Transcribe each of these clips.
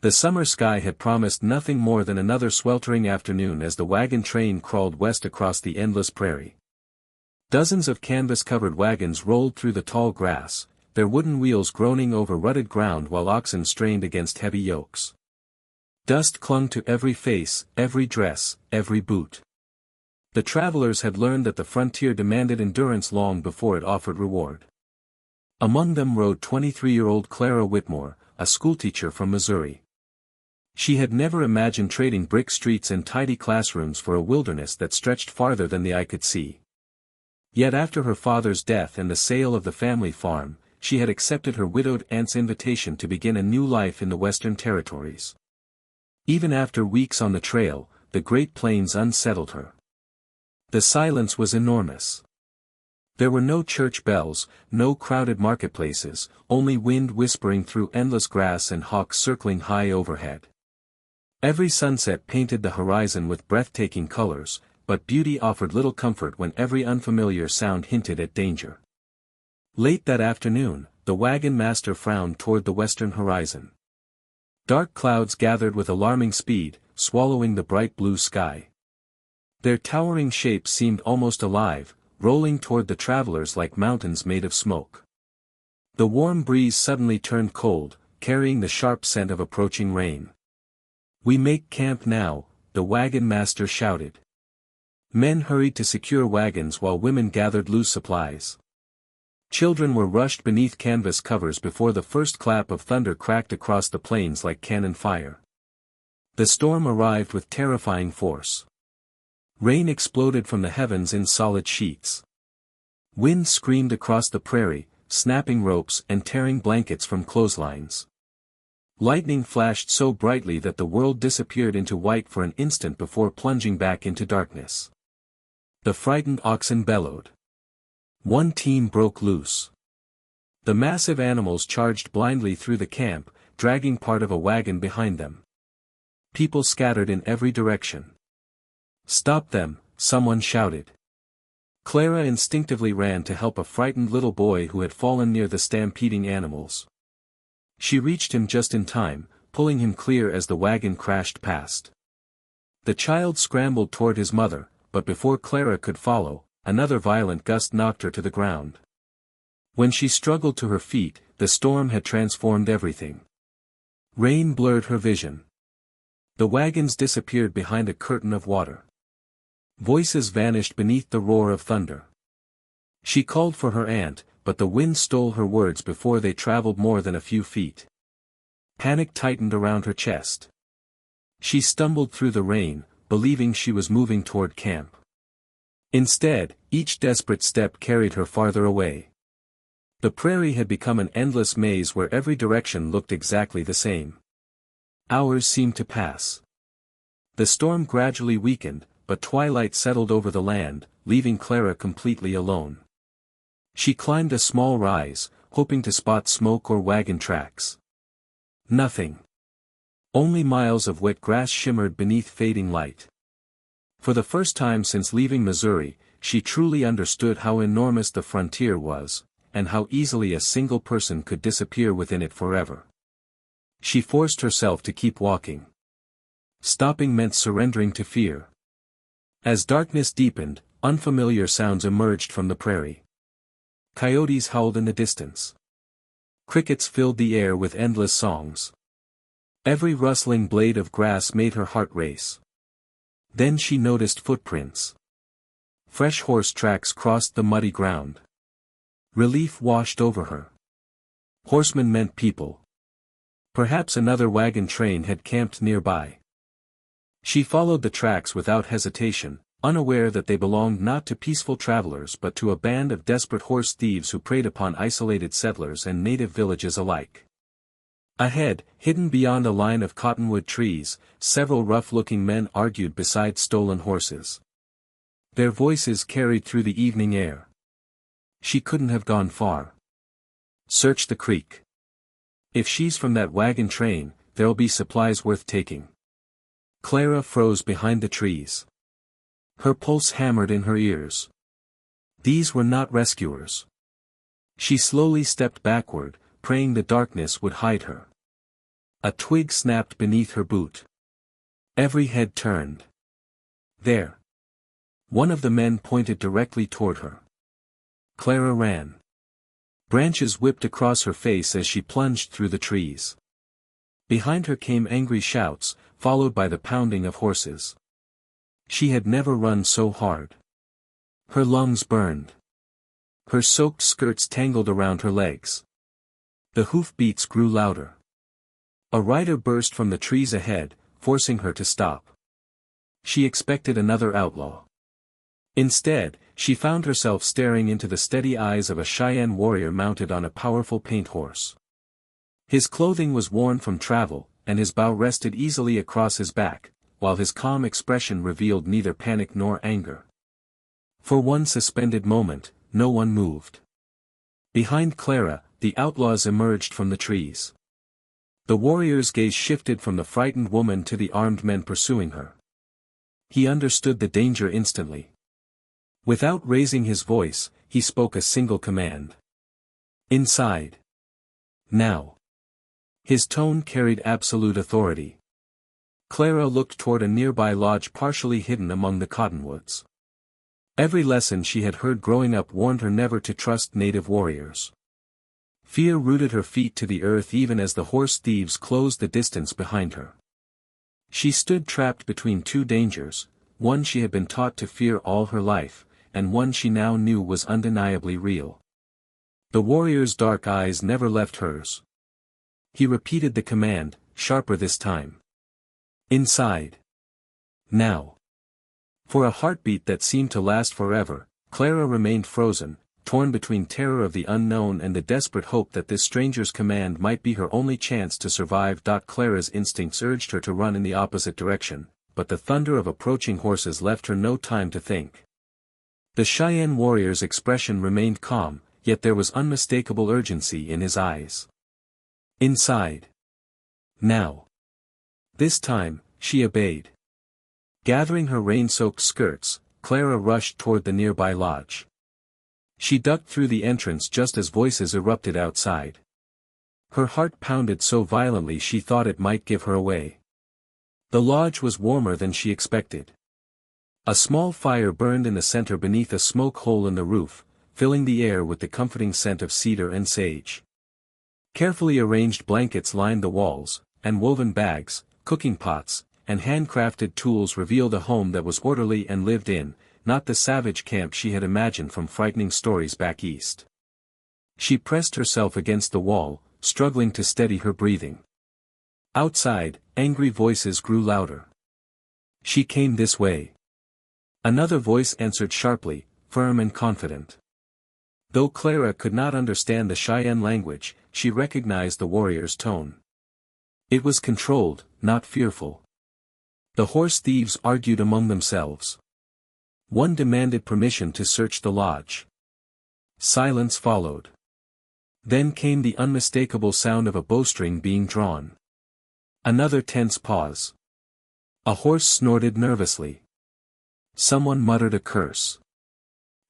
The summer sky had promised nothing more than another sweltering afternoon as the wagon train crawled west across the endless prairie. Dozens of canvas-covered wagons rolled through the tall grass, their wooden wheels groaning over rutted ground while oxen strained against heavy yokes. Dust clung to every face, every dress, every boot. The travelers had learned that the frontier demanded endurance long before it offered reward. Among them rode 23-year-old Clara Whitmore, a schoolteacher from Missouri. She had never imagined trading brick streets and tidy classrooms for a wilderness that stretched farther than the eye could see. Yet after her father's death and the sale of the family farm, she had accepted her widowed aunt's invitation to begin a new life in the Western Territories. Even after weeks on the trail, the Great Plains unsettled her. The silence was enormous. There were no church bells, no crowded marketplaces, only wind whispering through endless grass and hawks circling high overhead. Every sunset painted the horizon with breathtaking colors, but beauty offered little comfort when every unfamiliar sound hinted at danger. Late that afternoon, the wagon master frowned toward the western horizon. Dark clouds gathered with alarming speed, swallowing the bright blue sky. Their towering shapes seemed almost alive, rolling toward the travelers like mountains made of smoke. The warm breeze suddenly turned cold, carrying the sharp scent of approaching rain. "We make camp now," the wagon master shouted. Men hurried to secure wagons while women gathered loose supplies. Children were rushed beneath canvas covers before the first clap of thunder cracked across the plains like cannon fire. The storm arrived with terrifying force. Rain exploded from the heavens in solid sheets. Wind screamed across the prairie, snapping ropes and tearing blankets from clotheslines. Lightning flashed so brightly that the world disappeared into white for an instant before plunging back into darkness. The frightened oxen bellowed. One team broke loose. The massive animals charged blindly through the camp, dragging part of a wagon behind them. People scattered in every direction. "Stop them," someone shouted. Clara instinctively ran to help a frightened little boy who had fallen near the stampeding animals. She reached him just in time, pulling him clear as the wagon crashed past. The child scrambled toward his mother, but before Clara could follow, another violent gust knocked her to the ground. When she struggled to her feet, the storm had transformed everything. Rain blurred her vision. The wagons disappeared behind a curtain of water. Voices vanished beneath the roar of thunder. She called for her aunt, but the wind stole her words before they traveled more than a few feet. Panic tightened around her chest. She stumbled through the rain, believing she was moving toward camp. Instead, each desperate step carried her farther away. The prairie had become an endless maze where every direction looked exactly the same. Hours seemed to pass. The storm gradually weakened, but twilight settled over the land, leaving Clara completely alone. She climbed a small rise, hoping to spot smoke or wagon tracks. Nothing. Only miles of wet grass shimmered beneath fading light. For the first time since leaving Missouri, she truly understood how enormous the frontier was, and how easily a single person could disappear within it forever. She forced herself to keep walking. Stopping meant surrendering to fear. As darkness deepened, unfamiliar sounds emerged from the prairie. Coyotes howled in the distance. Crickets filled the air with endless songs. Every rustling blade of grass made her heart race. Then she noticed footprints. Fresh horse tracks crossed the muddy ground. Relief washed over her. Horsemen meant people. Perhaps another wagon train had camped nearby. She followed the tracks without hesitation, unaware that they belonged not to peaceful travelers but to a band of desperate horse thieves who preyed upon isolated settlers and native villages alike. Ahead, hidden beyond a line of cottonwood trees, several rough-looking men argued beside stolen horses. Their voices carried through the evening air. She couldn't have gone far. Search the creek. If she's from that wagon train, there'll be supplies worth taking. Clara froze behind the trees. Her pulse hammered in her ears. These were not rescuers. She slowly stepped backward, praying the darkness would hide her. A twig snapped beneath her boot. Every head turned. There. One of the men pointed directly toward her. Clara ran. Branches whipped across her face as she plunged through the trees. Behind her came angry shouts, followed by the pounding of horses. She had never run so hard. Her lungs burned. Her soaked skirts tangled around her legs. The hoofbeats grew louder. A rider burst from the trees ahead, forcing her to stop. She expected another outlaw. Instead, she found herself staring into the steady eyes of a Cheyenne warrior mounted on a powerful paint horse. His clothing was worn from travel, and his bow rested easily across his back, while his calm expression revealed neither panic nor anger. For one suspended moment, no one moved. Behind Clara, the outlaws emerged from the trees. The warrior's gaze shifted from the frightened woman to the armed men pursuing her. He understood the danger instantly. Without raising his voice, he spoke a single command. Inside. Now. His tone carried absolute authority. Clara looked toward a nearby lodge partially hidden among the cottonwoods. Every lesson she had heard growing up warned her never to trust native warriors. Fear rooted her feet to the earth even as the horse thieves closed the distance behind her. She stood trapped between two dangers, one she had been taught to fear all her life, and one she now knew was undeniably real. The warrior's dark eyes never left hers. He repeated the command, sharper this time. Inside. Now. For a heartbeat that seemed to last forever, Clara remained frozen, torn between terror of the unknown and the desperate hope that this stranger's command might be her only chance to survive. Clara's instincts urged her to run in the opposite direction, but the thunder of approaching horses left her no time to think. The Cheyenne warrior's expression remained calm, yet there was unmistakable urgency in his eyes. Inside. Now. This time, she obeyed. Gathering her rain-soaked skirts, Clara rushed toward the nearby lodge. She ducked through the entrance just as voices erupted outside. Her heart pounded so violently she thought it might give her away. The lodge was warmer than she expected. A small fire burned in the center beneath a smoke hole in the roof, filling the air with the comforting scent of cedar and sage. Carefully arranged blankets lined the walls, and woven bags, cooking pots, and handcrafted tools revealed a home that was orderly and lived in, not the savage camp she had imagined from frightening stories back east. She pressed herself against the wall, struggling to steady her breathing. Outside, angry voices grew louder. She came this way. Another voice answered sharply, firm and confident. Though Clara could not understand the Cheyenne language, she recognized the warrior's tone. It was controlled, not fearful. The horse thieves argued among themselves. One demanded permission to search the lodge. Silence followed. Then came the unmistakable sound of a bowstring being drawn. Another tense pause. A horse snorted nervously. Someone muttered a curse.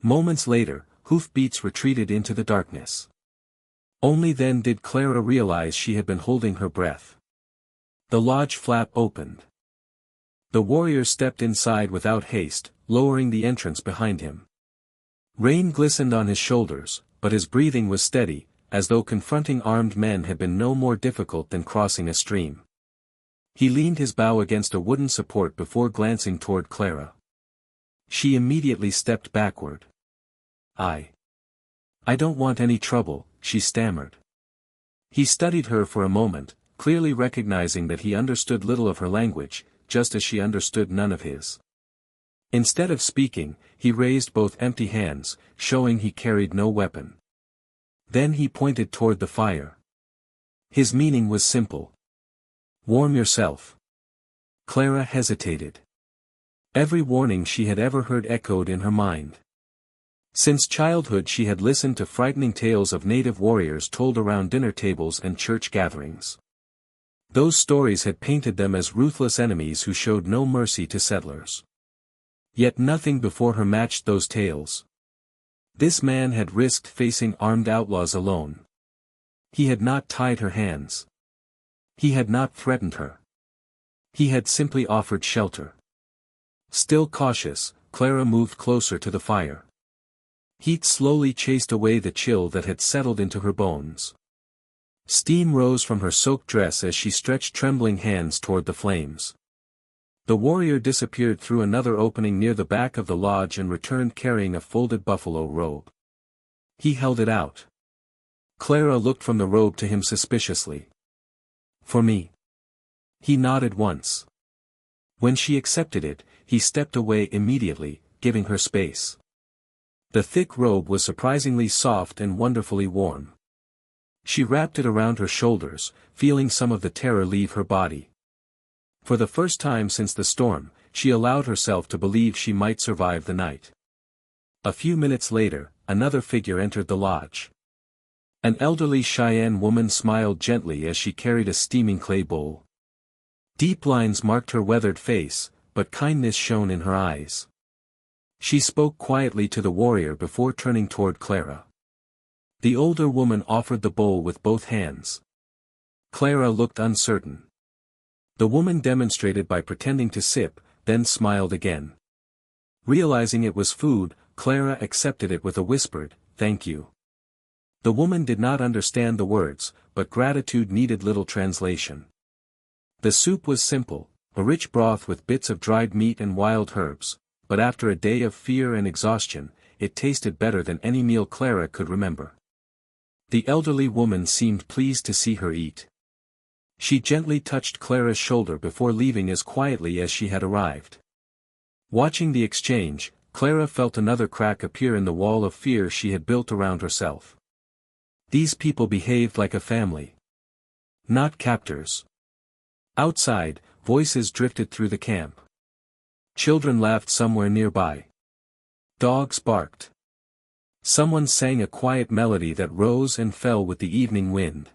Moments later, hoofbeats retreated into the darkness. Only then did Clara realize she had been holding her breath. The lodge flap opened. The warrior stepped inside without haste, lowering the entrance behind him. Rain glistened on his shoulders, but his breathing was steady, as though confronting armed men had been no more difficult than crossing a stream. He leaned his bow against a wooden support before glancing toward Clara. She immediately stepped backward. I don't want any trouble, she stammered. He studied her for a moment, clearly recognizing that he understood little of her language, just as she understood none of his. Instead of speaking, he raised both empty hands, showing he carried no weapon. Then he pointed toward the fire. His meaning was simple. Warm yourself. Clara hesitated. Every warning she had ever heard echoed in her mind. Since childhood she had listened to frightening tales of native warriors told around dinner tables and church gatherings. Those stories had painted them as ruthless enemies who showed no mercy to settlers. Yet nothing before her matched those tales. This man had risked facing armed outlaws alone. He had not tied her hands. He had not threatened her. He had simply offered shelter. Still cautious, Clara moved closer to the fire. Heat slowly chased away the chill that had settled into her bones. Steam rose from her soaked dress as she stretched trembling hands toward the flames. The warrior disappeared through another opening near the back of the lodge and returned carrying a folded buffalo robe. He held it out. Clara looked from the robe to him suspiciously. "For me?" He nodded once. When she accepted it, he stepped away immediately, giving her space. The thick robe was surprisingly soft and wonderfully warm. She wrapped it around her shoulders, feeling some of the terror leave her body. For the first time since the storm, she allowed herself to believe she might survive the night. A few minutes later, another figure entered the lodge. An elderly Cheyenne woman smiled gently as she carried a steaming clay bowl. Deep lines marked her weathered face, but kindness shone in her eyes. She spoke quietly to the warrior before turning toward Clara. The older woman offered the bowl with both hands. Clara looked uncertain. The woman demonstrated by pretending to sip, then smiled again. Realizing it was food, Clara accepted it with a whispered, "Thank you." The woman did not understand the words, but gratitude needed little translation. The soup was simple, a rich broth with bits of dried meat and wild herbs, but after a day of fear and exhaustion, it tasted better than any meal Clara could remember. The elderly woman seemed pleased to see her eat. She gently touched Clara's shoulder before leaving as quietly as she had arrived. Watching the exchange, Clara felt another crack appear in the wall of fear she had built around herself. These people behaved like a family. Not captors. Outside, voices drifted through the camp. Children laughed somewhere nearby. Dogs barked. Someone sang a quiet melody that rose and fell with the evening wind.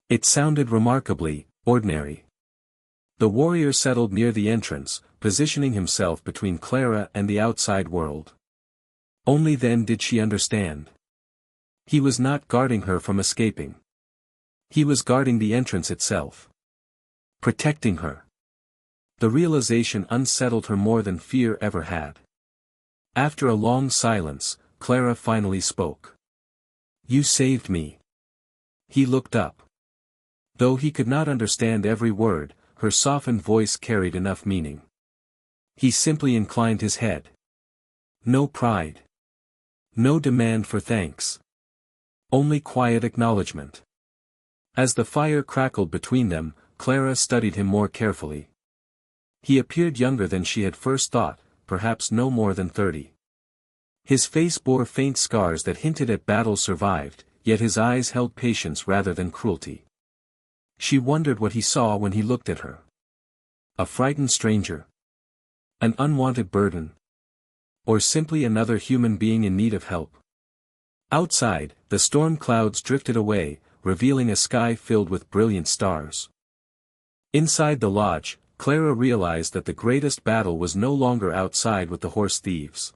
It sounded remarkably ordinary. The warrior settled near the entrance, positioning himself between Clara and the outside world. Only then did she understand. He was not guarding her from escaping. He was guarding the entrance itself. Protecting her. The realization unsettled her more than fear ever had. After a long silence, Clara finally spoke. "You saved me." He looked up. Though he could not understand every word, her softened voice carried enough meaning. He simply inclined his head. No pride. No demand for thanks. Only quiet acknowledgement. As the fire crackled between them, Clara studied him more carefully. He appeared younger than she had first thought, perhaps no more than 30. His face bore faint scars that hinted at battles survived, yet his eyes held patience rather than cruelty. She wondered what he saw when he looked at her. A frightened stranger? An unwanted burden? Or simply another human being in need of help? Outside, the storm clouds drifted away, revealing a sky filled with brilliant stars. Inside the lodge, Clara realized that the greatest battle was no longer outside with the horse thieves.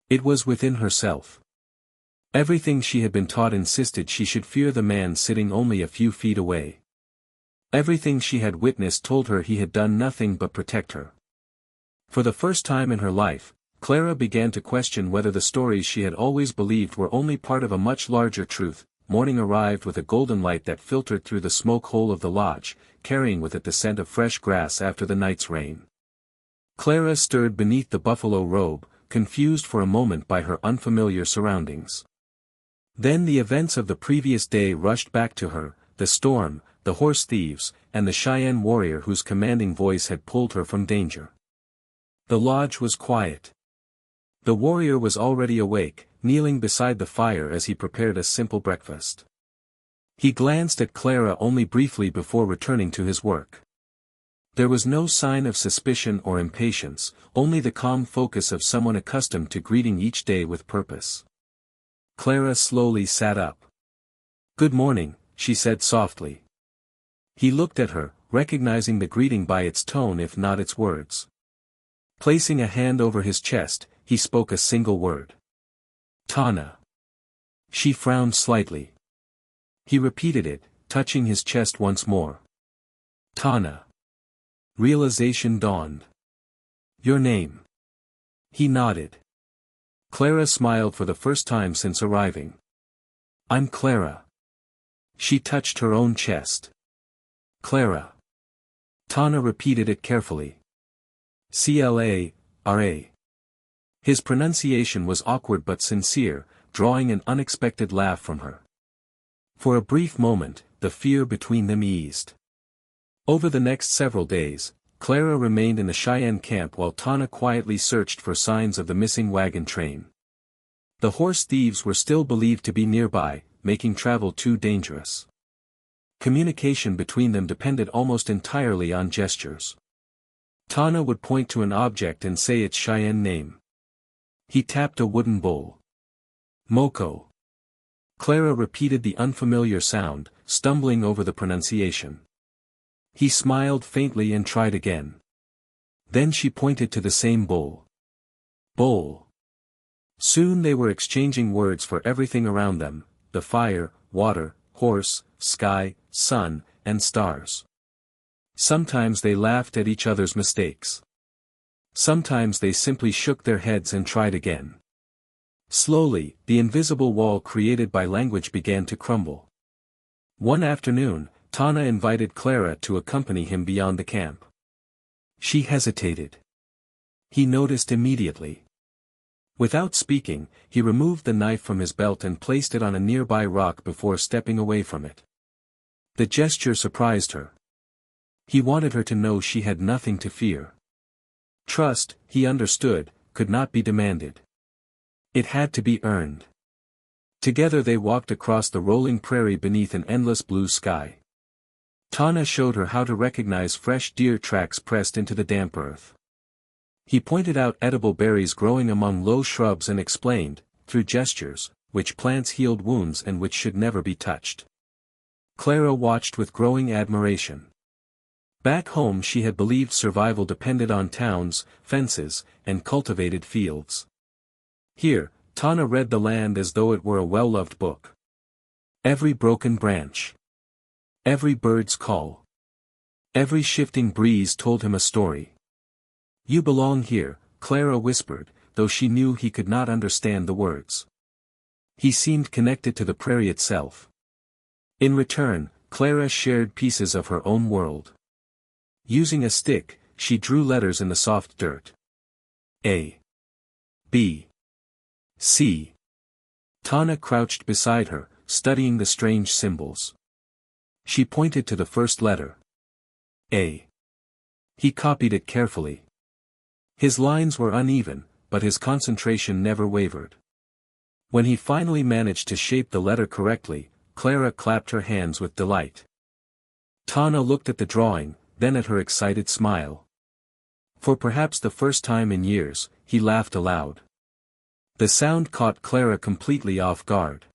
It was within herself. Everything she had been taught insisted she should fear the man sitting only a few feet away. Everything she had witnessed told her he had done nothing but protect her. For the first time in her life, Clara began to question whether the stories she had always believed were only part of a much larger truth. Morning arrived with a golden light that filtered through the smoke hole of the lodge, carrying with it the scent of fresh grass after the night's rain. Clara stirred beneath the buffalo robe, confused for a moment by her unfamiliar surroundings. Then the events of the previous day rushed back to her, the storm, the horse thieves, and the Cheyenne warrior whose commanding voice had pulled her from danger. The lodge was quiet. The warrior was already awake, kneeling beside the fire as he prepared a simple breakfast. He glanced at Clara only briefly before returning to his work. There was no sign of suspicion or impatience, only the calm focus of someone accustomed to greeting each day with purpose. Clara slowly sat up. "Good morning," she said softly. He looked at her, recognizing the greeting by its tone if not its words. Placing a hand over his chest, he spoke a single word. "Tana." She frowned slightly. He repeated it, touching his chest once more. Tana. Realization dawned. Your name. He nodded. Clara smiled for the first time since arriving. I'm Clara. She touched her own chest. Clara. Tana repeated it carefully. Clara. His pronunciation was awkward but sincere, drawing an unexpected laugh from her. For a brief moment, the fear between them eased. Over the next several days, Clara remained in the Cheyenne camp while Tana quietly searched for signs of the missing wagon train. The horse thieves were still believed to be nearby, making travel too dangerous. Communication between them depended almost entirely on gestures. Tana would point to an object and say its Cheyenne name. He tapped a wooden bowl. Moko. Clara repeated the unfamiliar sound, stumbling over the pronunciation. He smiled faintly and tried again. Then she pointed to the same bowl. Bowl. Soon they were exchanging words for everything around them, the fire, water, horse, sky, sun, and stars. Sometimes they laughed at each other's mistakes. Sometimes they simply shook their heads and tried again. Slowly, the invisible wall created by language began to crumble. One afternoon, Tana invited Clara to accompany him beyond the camp. She hesitated. He noticed immediately. Without speaking, he removed the knife from his belt and placed it on a nearby rock before stepping away from it. The gesture surprised her. He wanted her to know she had nothing to fear. Trust, he understood, could not be demanded. It had to be earned. Together they walked across the rolling prairie beneath an endless blue sky. Tana showed her how to recognize fresh deer tracks pressed into the damp earth. He pointed out edible berries growing among low shrubs and explained, through gestures, which plants healed wounds and which should never be touched. Clara watched with growing admiration. Back home she had believed survival depended on towns, fences, and cultivated fields. Here, Tana read the land as though it were a well-loved book. Every broken branch. Every bird's call. Every shifting breeze told him a story. You belong here, Clara whispered, though she knew he could not understand the words. He seemed connected to the prairie itself. In return, Clara shared pieces of her own world. Using a stick, she drew letters in the soft dirt. A. B. C. Tana crouched beside her, studying the strange symbols. She pointed to the first letter. A. He copied it carefully. His lines were uneven, but his concentration never wavered. When he finally managed to shape the letter correctly, Clara clapped her hands with delight. Tana looked at the drawing, then at her excited smile. For perhaps the first time in years, he laughed aloud. The sound caught Clara completely off guard.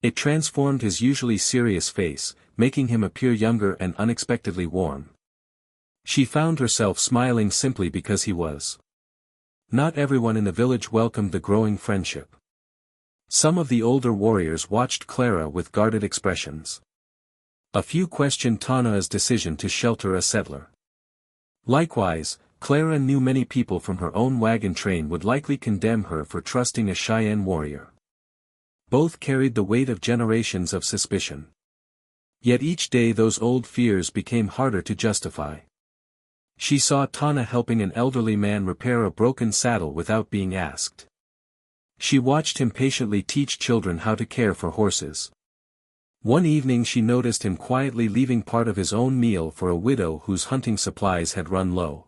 It transformed his usually serious face, making him appear younger and unexpectedly warm. She found herself smiling simply because he was. Not everyone in the village welcomed the growing friendship. Some of the older warriors watched Clara with guarded expressions. A few questioned Tana's decision to shelter a settler. Likewise, Clara knew many people from her own wagon train would likely condemn her for trusting a Cheyenne warrior. Both carried the weight of generations of suspicion. Yet each day those old fears became harder to justify. She saw Tana helping an elderly man repair a broken saddle without being asked. She watched him patiently teach children how to care for horses. One evening she noticed him quietly leaving part of his own meal for a widow whose hunting supplies had run low.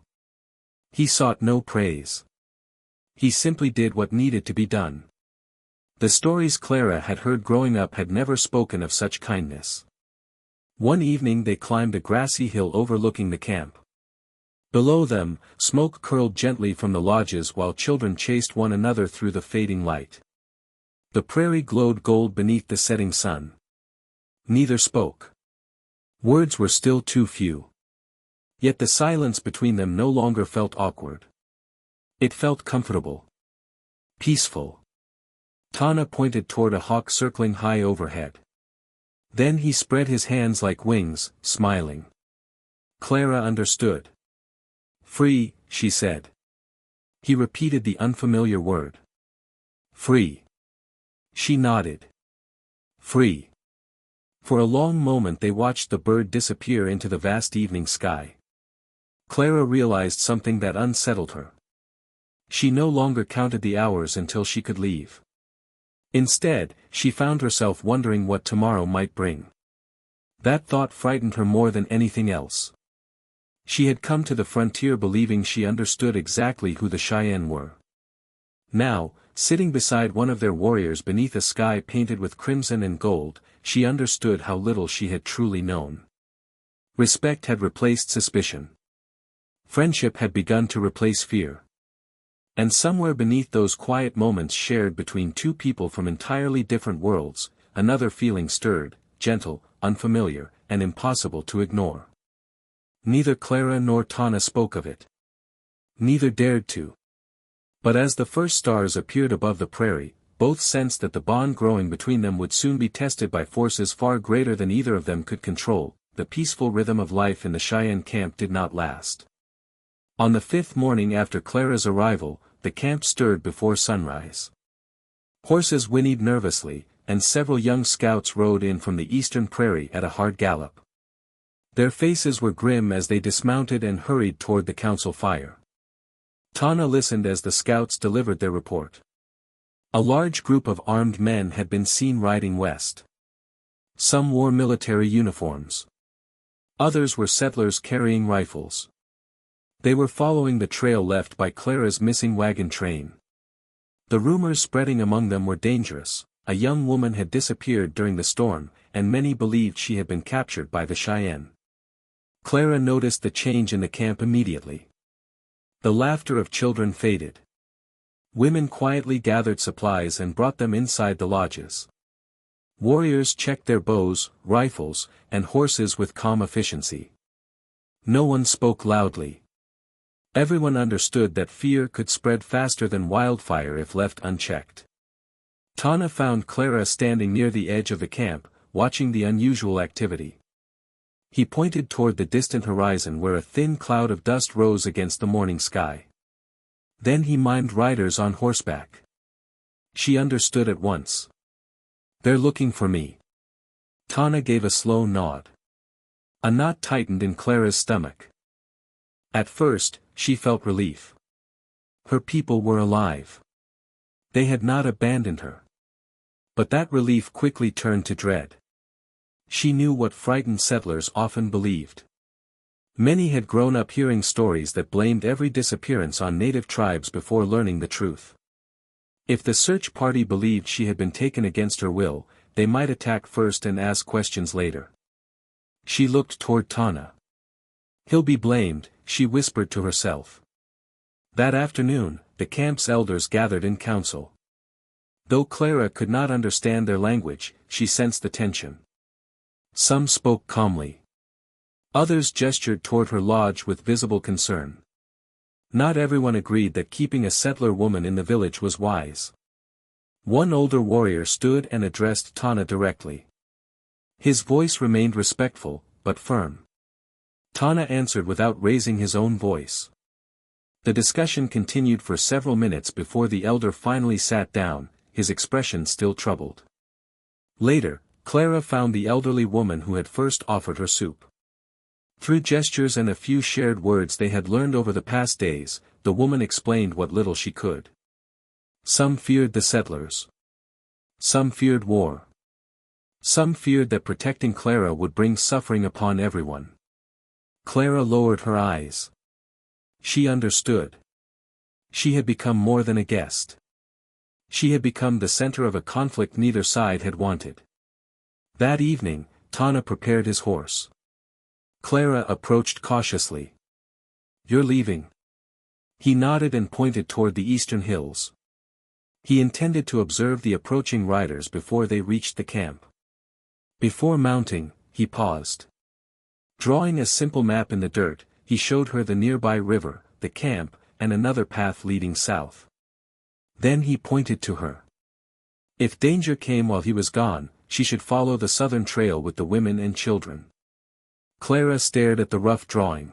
He sought no praise. He simply did what needed to be done. The stories Clara had heard growing up had never spoken of such kindness. One evening they climbed a grassy hill overlooking the camp. Below them, smoke curled gently from the lodges while children chased one another through the fading light. The prairie glowed gold beneath the setting sun. Neither spoke. Words were still too few. Yet the silence between them no longer felt awkward. It felt comfortable. Peaceful. Tana pointed toward a hawk circling high overhead. Then he spread his hands like wings, smiling. Clara understood. Free, she said. He repeated the unfamiliar word. Free. She nodded. Free. For a long moment they watched the bird disappear into the vast evening sky. Clara realized something that unsettled her. She no longer counted the hours until she could leave. Instead, she found herself wondering what tomorrow might bring. That thought frightened her more than anything else. She had come to the frontier believing she understood exactly who the Cheyenne were. Now, sitting beside one of their warriors beneath a sky painted with crimson and gold, she understood how little she had truly known. Respect had replaced suspicion. Friendship had begun to replace fear. And somewhere beneath those quiet moments shared between two people from entirely different worlds, another feeling stirred, gentle, unfamiliar, and impossible to ignore. Neither Clara nor Tana spoke of it. Neither dared to. But as the first stars appeared above the prairie, both sensed that the bond growing between them would soon be tested by forces far greater than either of them could control. The peaceful rhythm of life in the Cheyenne camp did not last. On the fifth morning after Clara's arrival, the camp stirred before sunrise. Horses whinnied nervously, and several young scouts rode in from the eastern prairie at a hard gallop. Their faces were grim as they dismounted and hurried toward the council fire. Tana listened as the scouts delivered their report. A large group of armed men had been seen riding west. Some wore military uniforms. Others were settlers carrying rifles. They were following the trail left by Clara's missing wagon train. The rumors spreading among them were dangerous. A young woman had disappeared during the storm, and many believed she had been captured by the Cheyenne. Clara noticed the change in the camp immediately. The laughter of children faded. Women quietly gathered supplies and brought them inside the lodges. Warriors checked their bows, rifles, and horses with calm efficiency. No one spoke loudly. Everyone understood that fear could spread faster than wildfire if left unchecked. Tana found Clara standing near the edge of the camp, watching the unusual activity. He pointed toward the distant horizon where a thin cloud of dust rose against the morning sky. Then he mimed riders on horseback. She understood at once. They're looking for me. Tana gave a slow nod. A knot tightened in Clara's stomach. At first, she felt relief. Her people were alive. They had not abandoned her. But that relief quickly turned to dread. She knew what frightened settlers often believed. Many had grown up hearing stories that blamed every disappearance on native tribes before learning the truth. If the search party believed she had been taken against her will, they might attack first and ask questions later. She looked toward Tana. He'll be blamed, she whispered to herself. That afternoon, the camp's elders gathered in council. Though Clara could not understand their language, she sensed the tension. Some spoke calmly. Others gestured toward her lodge with visible concern. Not everyone agreed that keeping a settler woman in the village was wise. One older warrior stood and addressed Tana directly. His voice remained respectful, but firm. Tana answered without raising his own voice. The discussion continued for several minutes before the elder finally sat down, his expression still troubled. Later, Clara found the elderly woman who had first offered her soup. Through gestures and a few shared words they had learned over the past days, the woman explained what little she could. Some feared the settlers. Some feared war. Some feared that protecting Clara would bring suffering upon everyone. Clara lowered her eyes. She understood. She had become more than a guest. She had become the center of a conflict neither side had wanted. That evening, Tana prepared his horse. Clara approached cautiously. You're leaving. He nodded and pointed toward the eastern hills. He intended to observe the approaching riders before they reached the camp. Before mounting, he paused. Drawing a simple map in the dirt, he showed her the nearby river, the camp, and another path leading south. Then he pointed to her. If danger came while he was gone, she should follow the southern trail with the women and children. Clara stared at the rough drawing.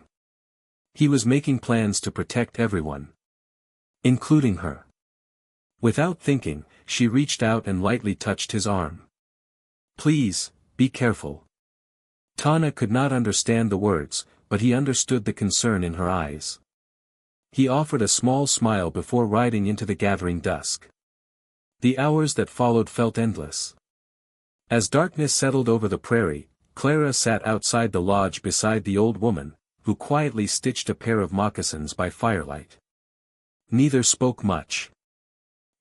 He was making plans to protect everyone, including her. Without thinking, she reached out and lightly touched his arm. "Please, be careful." Tana could not understand the words, but he understood the concern in her eyes. He offered a small smile before riding into the gathering dusk. The hours that followed felt endless. As darkness settled over the prairie, Clara sat outside the lodge beside the old woman, who quietly stitched a pair of moccasins by firelight. Neither spoke much.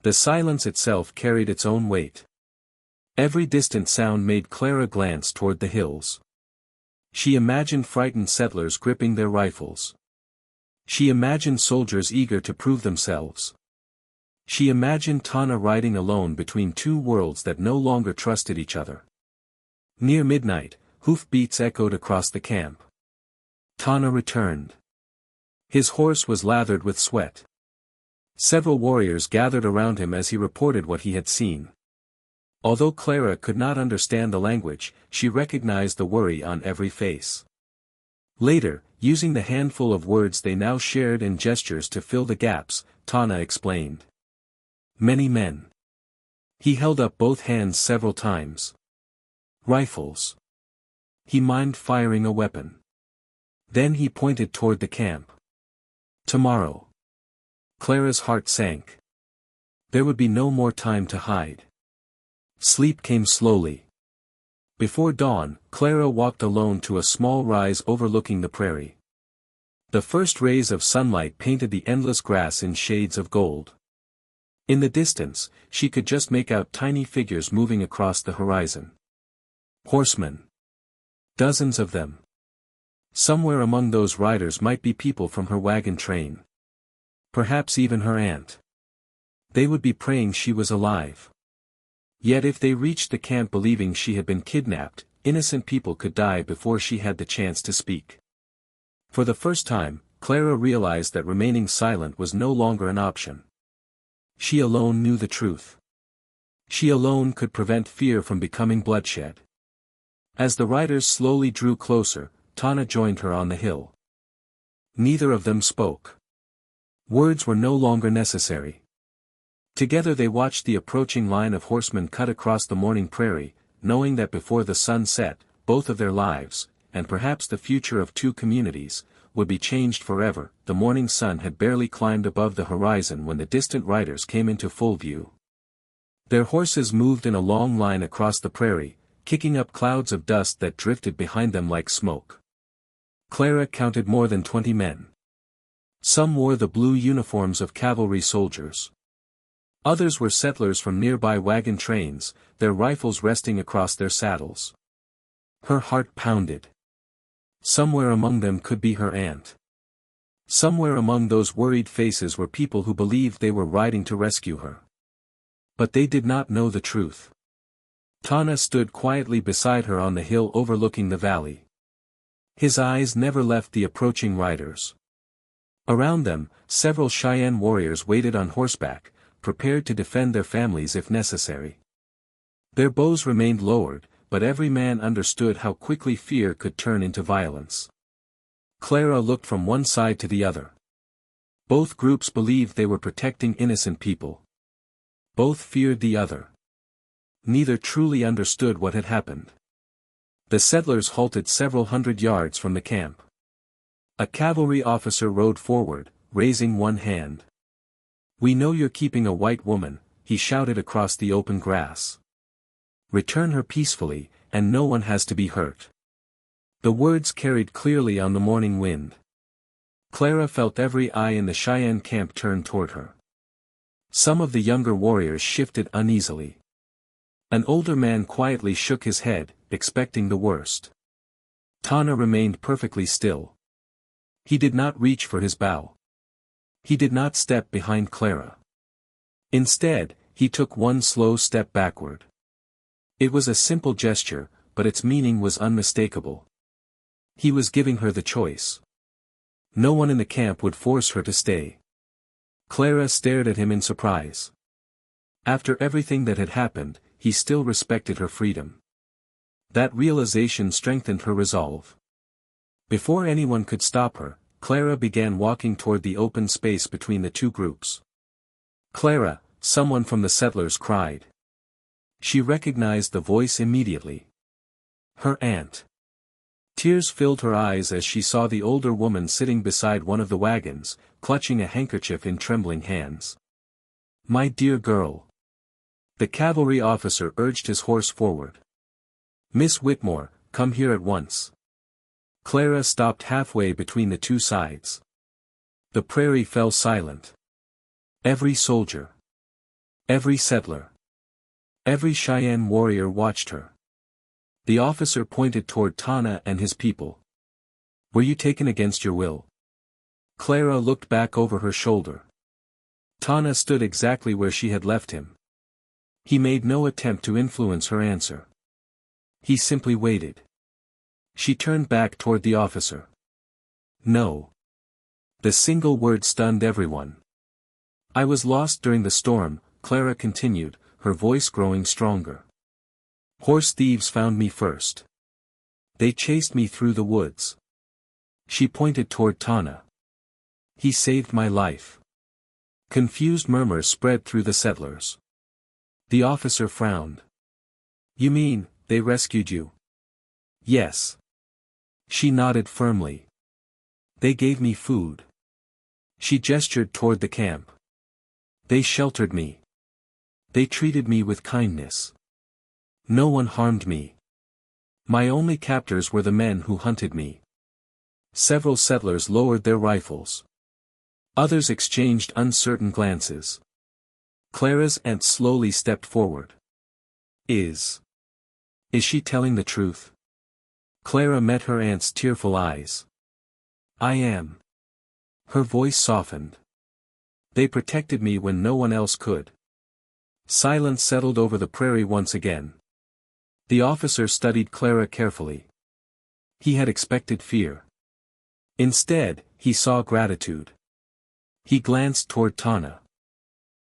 The silence itself carried its own weight. Every distant sound made Clara glance toward the hills. She imagined frightened settlers gripping their rifles. She imagined soldiers eager to prove themselves. She imagined Tana riding alone between two worlds that no longer trusted each other. Near midnight, hoofbeats echoed across the camp. Tana returned. His horse was lathered with sweat. Several warriors gathered around him as he reported what he had seen. Although Clara could not understand the language, she recognized the worry on every face. Later, using the handful of words they now shared and gestures to fill the gaps, Tana explained. "Many men." He held up both hands several times. "Rifles." He mimed firing a weapon. Then he pointed toward the camp. "Tomorrow." Clara's heart sank. There would be no more time to hide. Sleep came slowly. Before dawn, Clara walked alone to a small rise overlooking the prairie. The first rays of sunlight painted the endless grass in shades of gold. In the distance, she could just make out tiny figures moving across the horizon. Horsemen. Dozens of them. Somewhere among those riders might be people from her wagon train. Perhaps even her aunt. They would be praying she was alive. Yet if they reached the camp believing she had been kidnapped, innocent people could die before she had the chance to speak. For the first time, Clara realized that remaining silent was no longer an option. She alone knew the truth. She alone could prevent fear from becoming bloodshed. As the riders slowly drew closer, Tana joined her on the hill. Neither of them spoke. Words were no longer necessary. Together they watched the approaching line of horsemen cut across the morning prairie, knowing that before the sun set, both of their lives, and perhaps the future of two communities, would be changed forever. The morning sun had barely climbed above the horizon when the distant riders came into full view. Their horses moved in a long line across the prairie, kicking up clouds of dust that drifted behind them like smoke. Clara counted more than 20 men. Some wore the blue uniforms of cavalry soldiers. Others were settlers from nearby wagon trains, their rifles resting across their saddles. Her heart pounded. Somewhere among them could be her aunt. Somewhere among those worried faces were people who believed they were riding to rescue her. But they did not know the truth. Tana stood quietly beside her on the hill overlooking the valley. His eyes never left the approaching riders. Around them, several Cheyenne warriors waited on horseback, prepared to defend their families if necessary. Their bows remained lowered, but every man understood how quickly fear could turn into violence. Clara looked from one side to the other. Both groups believed they were protecting innocent people. Both feared the other. Neither truly understood what had happened. The settlers halted several hundred yards from the camp. A cavalry officer rode forward, raising one hand. "We know you're keeping a white woman," he shouted across the open grass. "Return her peacefully, and no one has to be hurt." The words carried clearly on the morning wind. Clara felt every eye in the Cheyenne camp turn toward her. Some of the younger warriors shifted uneasily. An older man quietly shook his head, expecting the worst. Tana remained perfectly still. He did not reach for his bow. He did not step behind Clara. Instead, he took one slow step backward. It was a simple gesture, but its meaning was unmistakable. He was giving her the choice. No one in the camp would force her to stay. Clara stared at him in surprise. After everything that had happened, he still respected her freedom. That realization strengthened her resolve. Before anyone could stop her, Clara began walking toward the open space between the two groups. "Clara," someone from the settlers cried. She recognized the voice immediately. Her aunt. Tears filled her eyes as she saw the older woman sitting beside one of the wagons, clutching a handkerchief in trembling hands. "My dear girl." The cavalry officer urged his horse forward. "Miss Whitmore, come here at once." Clara stopped halfway between the two sides. The prairie fell silent. Every soldier, every settler, every Cheyenne warrior watched her. The officer pointed toward Tana and his people. "Were you taken against your will?" Clara looked back over her shoulder. Tana stood exactly where she had left him. He made no attempt to influence her answer. He simply waited. She turned back toward the officer. "No." The single word stunned everyone. "I was lost during the storm," Clara continued, her voice growing stronger. "Horse thieves found me first. They chased me through the woods." She pointed toward Tana. "He saved my life." Confused murmurs spread through the settlers. The officer frowned. "You mean, they rescued you?" "Yes." She nodded firmly. "They gave me food." She gestured toward the camp. "They sheltered me. They treated me with kindness. No one harmed me. My only captors were the men who hunted me." Several settlers lowered their rifles. Others exchanged uncertain glances. Clara's aunt slowly stepped forward. Is she telling the truth?" Clara met her aunt's tearful eyes. "I am." Her voice softened. "They protected me when no one else could." Silence settled over the prairie once again. The officer studied Clara carefully. He had expected fear. Instead, he saw gratitude. He glanced toward Tana.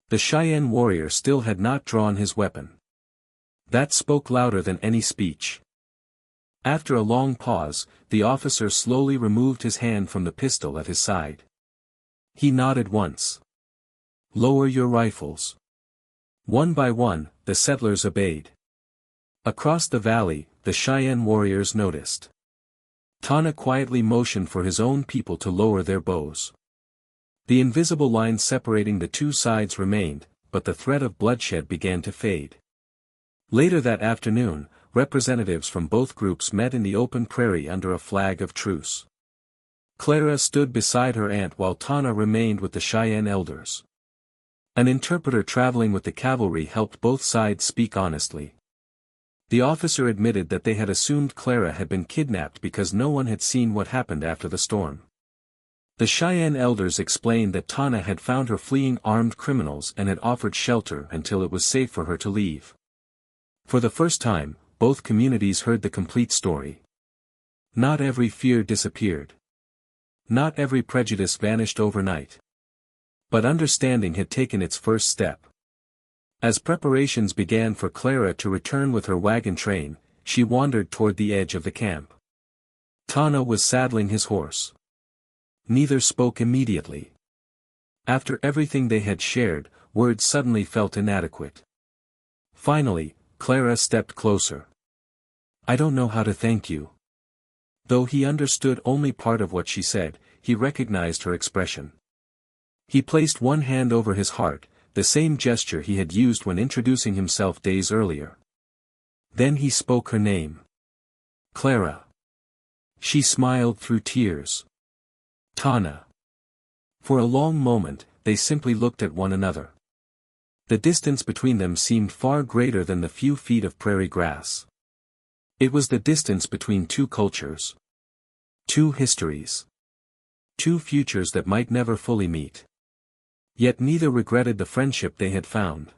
The Cheyenne warrior still had not drawn his weapon. That spoke louder than any speech. After a long pause, the officer slowly removed his hand from the pistol at his side. He nodded once. "Lower your rifles." One by one, the settlers obeyed. Across the valley, the Cheyenne warriors noticed. Tana quietly motioned for his own people to lower their bows. The invisible line separating the two sides remained, but the threat of bloodshed began to fade. Later that afternoon, representatives from both groups met in the open prairie under a flag of truce. Clara stood beside her aunt while Tana remained with the Cheyenne elders. An interpreter traveling with the cavalry helped both sides speak honestly. The officer admitted that they had assumed Clara had been kidnapped because no one had seen what happened after the storm. The Cheyenne elders explained that Tana had found her fleeing armed criminals and had offered shelter until it was safe for her to leave. For the first time, both communities heard the complete story. Not every fear disappeared. Not every prejudice vanished overnight. But understanding had taken its first step. As preparations began for Clara to return with her wagon train, she wandered toward the edge of the camp. Tana was saddling his horse. Neither spoke immediately. After everything they had shared, words suddenly felt inadequate. Finally, Clara stepped closer. "I don't know how to thank you." Though he understood only part of what she said, he recognized her expression. He placed one hand over his heart, the same gesture he had used when introducing himself days earlier. Then he spoke her name. "Clara." She smiled through tears. "Tana." For a long moment, they simply looked at one another. The distance between them seemed far greater than the few feet of prairie grass. It was the distance between two cultures. Two histories. Two futures that might never fully meet. Yet neither regretted the friendship they had found.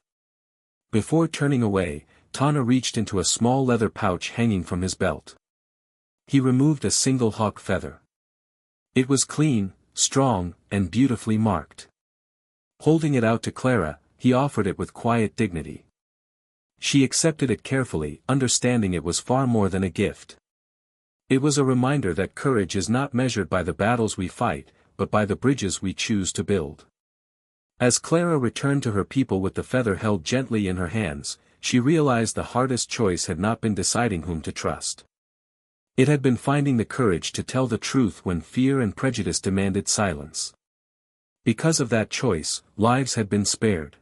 Before turning away, Tana reached into a small leather pouch hanging from his belt. He removed a single hawk feather. It was clean, strong, and beautifully marked. Holding it out to Clara, he offered it with quiet dignity. She accepted it carefully, understanding it was far more than a gift. It was a reminder that courage is not measured by the battles we fight, but by the bridges we choose to build. As Clara returned to her people with the feather held gently in her hands, she realized the hardest choice had not been deciding whom to trust. It had been finding the courage to tell the truth when fear and prejudice demanded silence. Because of that choice, lives had been spared.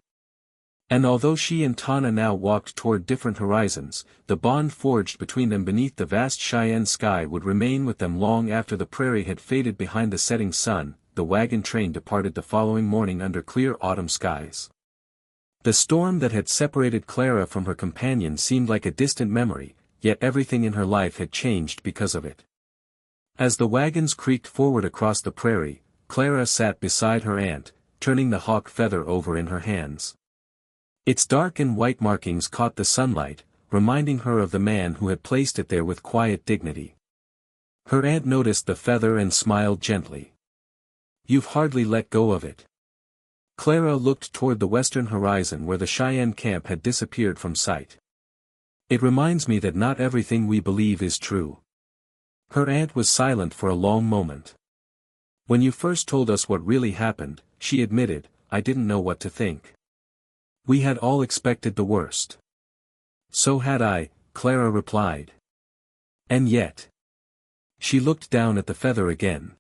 And although she and Tana now walked toward different horizons, the bond forged between them beneath the vast Cheyenne sky would remain with them long after the prairie had faded behind the setting sun. The wagon train departed the following morning under clear autumn skies. The storm that had separated Clara from her companion seemed like a distant memory, yet everything in her life had changed because of it. As the wagons creaked forward across the prairie, Clara sat beside her aunt, turning the hawk feather over in her hands. Its dark and white markings caught the sunlight, reminding her of the man who had placed it there with quiet dignity. Her aunt noticed the feather and smiled gently. "You've hardly let go of it." Clara looked toward the western horizon where the Cheyenne camp had disappeared from sight. "It reminds me that not everything we believe is true." Her aunt was silent for a long moment. "When you first told us what really happened," she admitted, "I didn't know what to think. We had all expected the worst." "So had I," Clara replied. "And yet." She looked down at the feather again.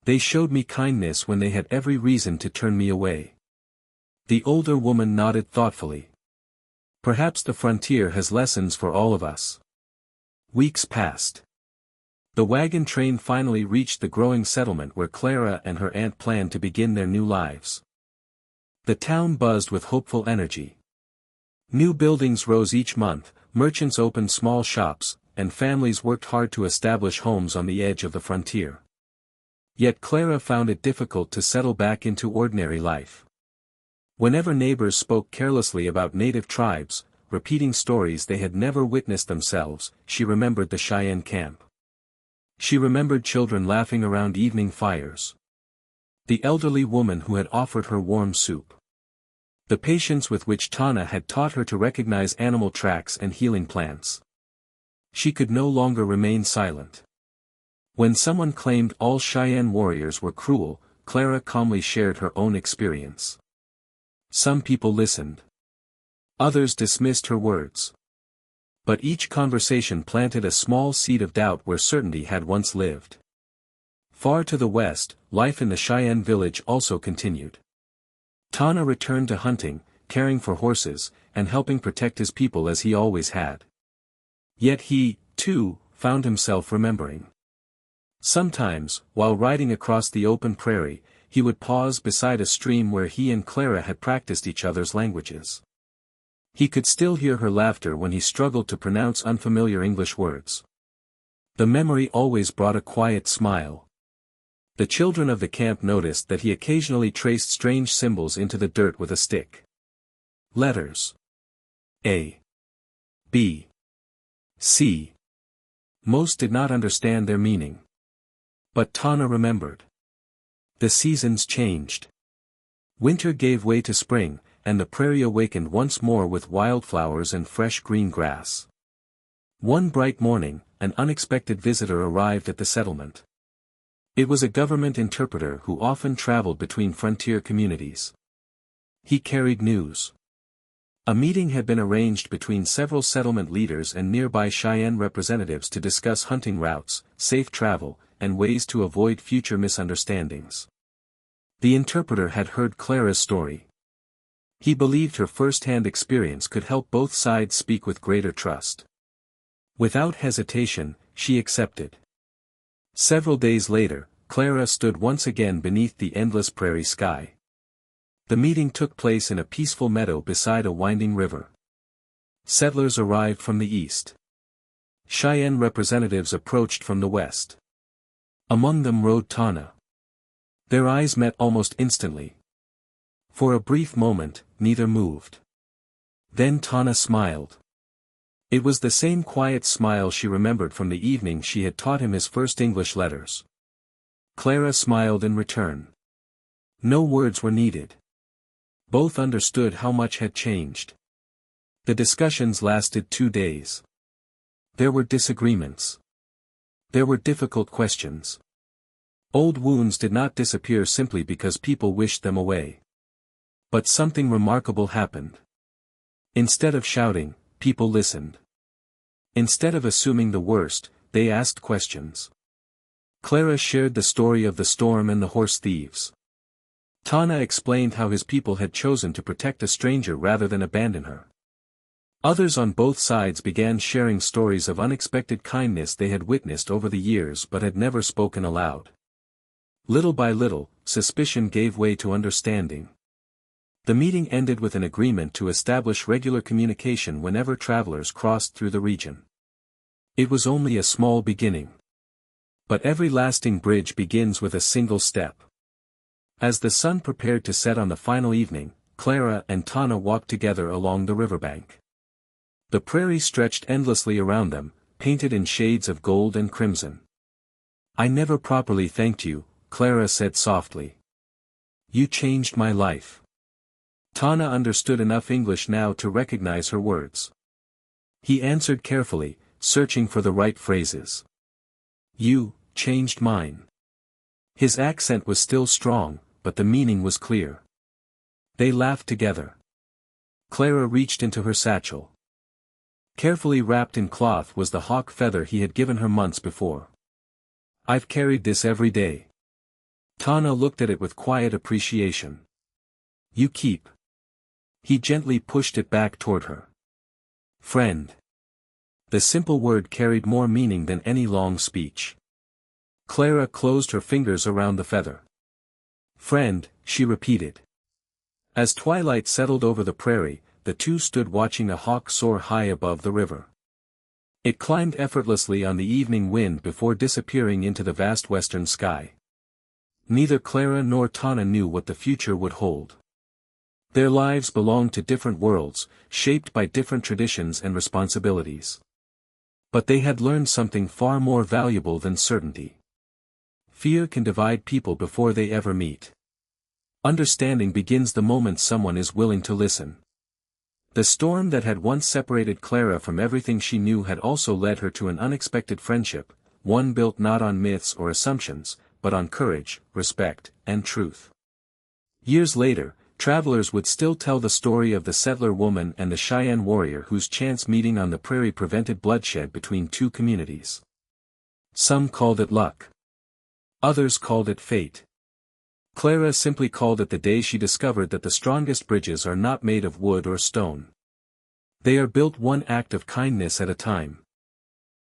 "They showed me kindness when they had every reason to turn me away." The older woman nodded thoughtfully. "Perhaps the frontier has lessons for all of us." Weeks passed. The wagon train finally reached the growing settlement where Clara and her aunt planned to begin their new lives. The town buzzed with hopeful energy. New buildings rose each month, merchants opened small shops, and families worked hard to establish homes on the edge of the frontier. Yet Clara found it difficult to settle back into ordinary life. Whenever neighbors spoke carelessly about native tribes, repeating stories they had never witnessed themselves, she remembered the Cheyenne camp. She remembered children laughing around evening fires. The elderly woman who had offered her warm soup. The patience with which Tana had taught her to recognize animal tracks and healing plants. She could no longer remain silent. When someone claimed all Cheyenne warriors were cruel, Clara calmly shared her own experience. Some people listened. Others dismissed her words. But each conversation planted a small seed of doubt where certainty had once lived. Far to the west, life in the Cheyenne village also continued. Tana returned to hunting, caring for horses, and helping protect his people as he always had. Yet he, too, found himself remembering. Sometimes, while riding across the open prairie, he would pause beside a stream where he and Clara had practiced each other's languages. He could still hear her laughter when he struggled to pronounce unfamiliar English words. The memory always brought a quiet smile. The children of the camp noticed that he occasionally traced strange symbols into the dirt with a stick. Letters. A. B. C. Most did not understand their meaning. But Tana remembered. The seasons changed. Winter gave way to spring, and the prairie awakened once more with wildflowers and fresh green grass. One bright morning, an unexpected visitor arrived at the settlement. It was a government interpreter who often traveled between frontier communities. He carried news. A meeting had been arranged between several settlement leaders and nearby Cheyenne representatives to discuss hunting routes, safe travel, and ways to avoid future misunderstandings. The interpreter had heard Clara's story. He believed her first-hand experience could help both sides speak with greater trust. Without hesitation, she accepted. Several days later, Clara stood once again beneath the endless prairie sky. The meeting took place in a peaceful meadow beside a winding river. Settlers arrived from the east. Cheyenne representatives approached from the west. Among them rode Tana. Their eyes met almost instantly. For a brief moment, neither moved. Then Tana smiled. It was the same quiet smile she remembered from the evening she had taught him his first English letters. Clara smiled in return. No words were needed. Both understood how much had changed. The discussions lasted 2 days. There were disagreements. There were difficult questions. Old wounds did not disappear simply because people wished them away. But something remarkable happened. Instead of shouting, people listened. Instead of assuming the worst, they asked questions. Clara shared the story of the storm and the horse thieves. Tana explained how his people had chosen to protect a stranger rather than abandon her. Others on both sides began sharing stories of unexpected kindness they had witnessed over the years but had never spoken aloud. Little by little, suspicion gave way to understanding. The meeting ended with an agreement to establish regular communication whenever travelers crossed through the region. It was only a small beginning. But every lasting bridge begins with a single step. As the sun prepared to set on the final evening, Clara and Tana walked together along the riverbank. The prairie stretched endlessly around them, painted in shades of gold and crimson. "I never properly thanked you," Clara said softly. "You changed my life." Tana understood enough English now to recognize her words. He answered carefully, searching for the right phrases. "You changed mine." His accent was still strong, but the meaning was clear. They laughed together. Clara reached into her satchel. Carefully wrapped in cloth was the hawk feather he had given her months before. "I've carried this every day." Tana looked at it with quiet appreciation. "You keep." He gently pushed it back toward her. "Friend." The simple word carried more meaning than any long speech. Clara closed her fingers around the feather. "Friend," she repeated. As twilight settled over the prairie, the two stood watching a hawk soar high above the river. It climbed effortlessly on the evening wind before disappearing into the vast western sky. Neither Clara nor Tana knew what the future would hold. Their lives belonged to different worlds, shaped by different traditions and responsibilities. But they had learned something far more valuable than certainty. Fear can divide people before they ever meet. Understanding begins the moment someone is willing to listen. The storm that had once separated Clara from everything she knew had also led her to an unexpected friendship, one built not on myths or assumptions, but on courage, respect, and truth. Years later, travelers would still tell the story of the settler woman and the Cheyenne warrior whose chance meeting on the prairie prevented bloodshed between two communities. Some called it luck. Others called it fate. Clara simply called it the day she discovered that the strongest bridges are not made of wood or stone. They are built one act of kindness at a time.